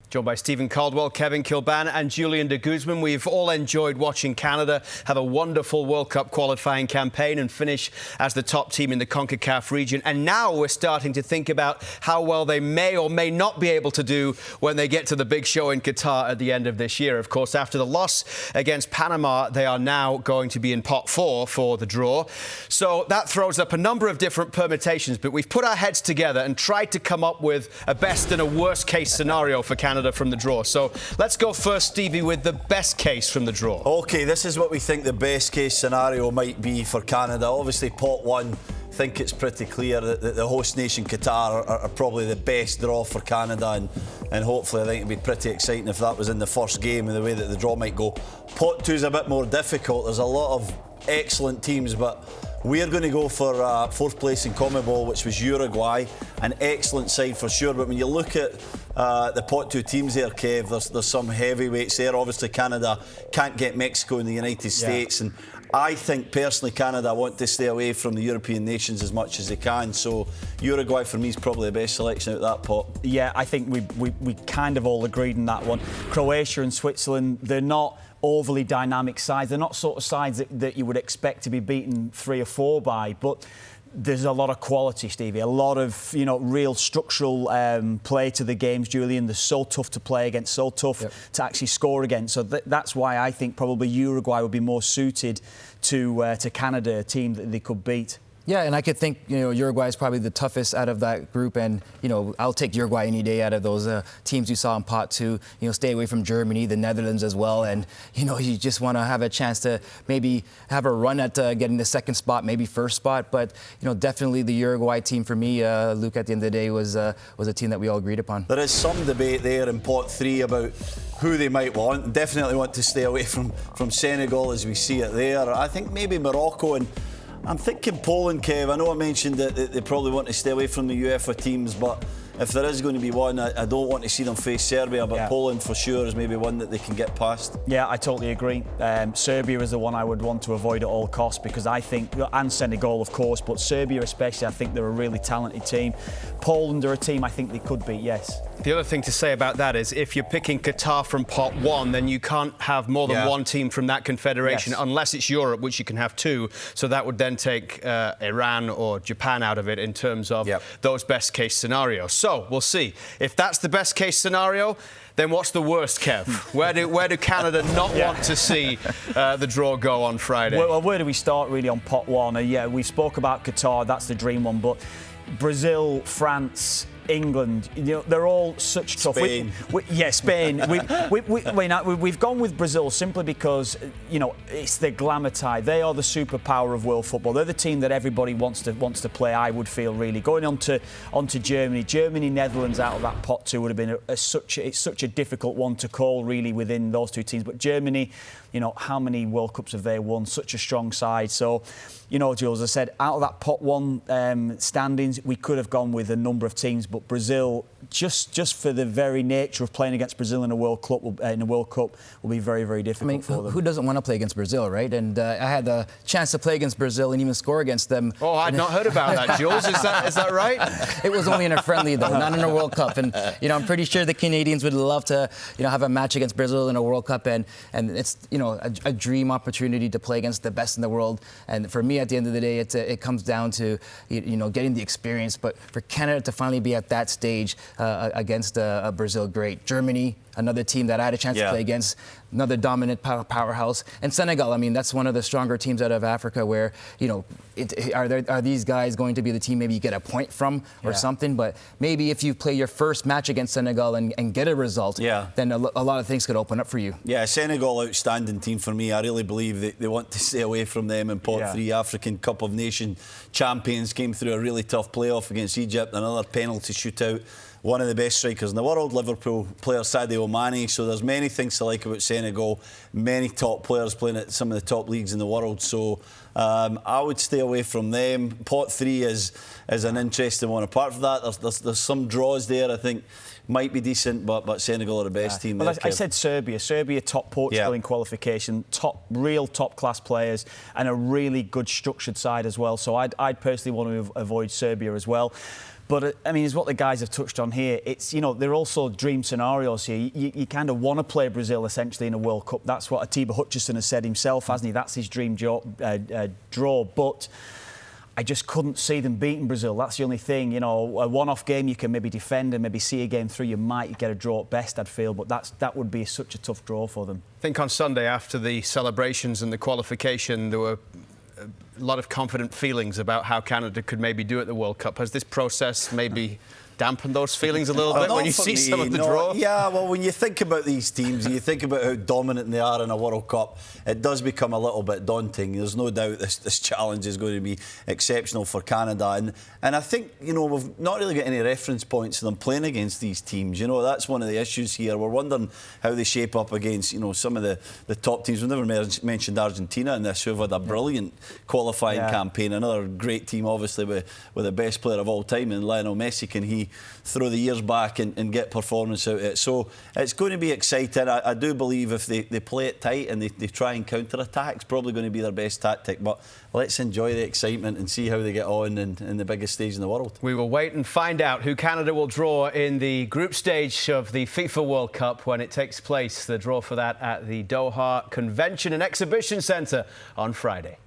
Joined by Stephen Caldwell, Kevin Kilbane and Julian de Guzman. We've all enjoyed watching Canada have a wonderful World Cup qualifying campaign and finish as the top team in the CONCACAF region. And now we're starting to think about how well they may or may not be able to do when they get to the big show in Qatar at the end of this year. Of course, after the loss against Panama, they are now going to be in pot 4 for the draw. So that throws up a number of different permutations, but we've put our heads together and tried to come up with a best and a worst case scenario for Canada from the draw. So let's go first, Stevie, with the best case from the draw. OK, this is what we think the best case scenario might be for Canada. Obviously, pot 1, I think it's pretty clear that the host nation, Qatar, are probably the best draw for Canada, and hopefully I think it'd be pretty exciting if that was in the first game and the way that the draw might go. Pot 2 is a bit more difficult. There's a lot of excellent teams, but we're going to go for fourth place in CONMEBOL, which was Uruguay, an excellent side for sure. But when you look at the pot 2 teams there, Kev, there's some heavyweights there. Obviously, Canada can't get Mexico and the United States, and I think personally Canada want to stay away from the European nations as much as they can. So Uruguay for me is probably the best selection out of that pot. Yeah, I think we kind of all agreed on that one. Croatia and Switzerland, they're not overly dynamic sides. They're not sort of sides that you would expect to be beaten 3 or 4 by, but there's a lot of quality, Stevie. A lot of, real structural play to the games, Julian. They're so tough to play against, so tough to actually score against. So that's why I think probably Uruguay would be more suited to Canada, a team that they could beat. Yeah, and I could think, Uruguay is probably the toughest out of that group, and, I'll take Uruguay any day out of those teams you saw in pot 2. Stay away from Germany, the Netherlands as well, and, you just want to have a chance to maybe have a run at getting the second spot, maybe first spot, but, definitely the Uruguay team for me, Luke, at the end of the day, was a team that we all agreed upon. There is some debate there in pot 3 about who they might want. Definitely want to stay away from Senegal as we see it there. I think maybe Morocco, and I'm thinking Poland, Kev. I know I mentioned that they probably want to stay away from the UEFA teams, but if there is going to be one, I don't want to see them face Serbia, but Poland for sure is maybe one that they can get past. Yeah, I totally agree. Serbia is the one I would want to avoid at all costs, because I think, and Senegal of course, but Serbia especially, I think they're a really talented team. Poland are a team I think they could beat, yes. The other thing to say about that is if you're picking Qatar from pot 1, then you can't have more than one team from that confederation unless it's Europe, which you can have 2. So that would then take Iran or Japan out of it in terms of those best case scenarios. So we'll see. If that's the best case scenario, then what's the worst, Kev? Where do Canada not want to see the draw go on Friday? Well, where do we start really on pot 1? We spoke about Qatar, that's the dream one, but Brazil, France, England, they're all such tough. Spain. Spain. We've gone with Brazil simply because, it's the glamour tie. They are the superpower of world football. They're the team that everybody wants to play, I would feel, really. Going on to Germany, Netherlands out of that pot 2 would have been it's such a difficult one to call, really, within those 2 teams. But Germany, how many World Cups have they won? Such a strong side. So, Jules, as I said, out of that pot 1 standings, we could have gone with a number of teams, but Brazil, just for the very nature of playing against Brazil in a World Cup, will be very, very difficult for them. Who doesn't want to play against Brazil, right? And I had the chance to play against Brazil and even score against them. Oh, I'd not heard about that, Jules. Is that right? It was only in a friendly, though, not in a World Cup. And, I'm pretty sure the Canadians would love to, have a match against Brazil in a World Cup. And it's, a dream opportunity to play against the best in the world. And for me, at the end of the day, it comes down to, getting the experience. But for Canada to finally be at that stage against Brazil, great. Germany, another team that I had a chance to play against, another dominant powerhouse. And Senegal, that's one of the stronger teams out of Africa where, are these guys going to be the team maybe you get a point from or something? But maybe if you play your first match against Senegal and get a result, then a lot of things could open up for you. Yeah, Senegal, outstanding team for me. I really believe they want to stay away from them in pot 3. African Cup of Nations champions came through a really tough playoff against Egypt, another penalty shootout. One of the best strikers in the world, Liverpool player Sadio Mane. So there's many things to like about Senegal, many top players playing at some of the top leagues in the world. So I would stay away from them. Pot 3 is an interesting one. Apart from that, there's some draws there I think might be decent, but Senegal are the best team there. I said Serbia top Portugal in qualification, real top class players, and a really good structured side as well. So I'd personally want to avoid Serbia as well. But I mean, it's what the guys have touched on here. It's, you know, they're also dream scenarios here. You kind of want to play Brazil essentially in a World Cup. That's what Atiba Hutchinson has said himself, hasn't he? That's his dream draw. But I just couldn't see them beating Brazil. That's the only thing. You know, a one-off game you can maybe defend and maybe see a game through. You might get a draw at best, I'd feel, but that would be such a tough draw for them. I think on Sunday, after the celebrations and the qualification, there were a lot of confident feelings about how Canada could maybe do at the World Cup. Has this process maybe dampened those feelings a little bit when you see some of the draw? Yeah, well, when you think about these teams and you think about how dominant they are in a World Cup, it does become a little bit daunting. There's no doubt this challenge is going to be exceptional for Canada. And I think, you know, we've not really got any reference points to them playing against these teams. You know, that's one of the issues here. We're wondering how they shape up against, you know, some of the top teams. We've never mentioned Argentina in this, who've had a brilliant qualifying campaign. Another great team, obviously, with the best player of all time in Lionel Messi. Can he throw the years back and get performance out of it? So it's going to be exciting. I do believe if they play it tight and they try and counter-attack, it's probably going to be their best tactic. But let's enjoy the excitement and see how they get on in the biggest stage in the world. We will wait and find out who Canada will draw in the group stage of the FIFA World Cup when it takes place. The draw for that at the Doha Convention and Exhibition Centre on Friday.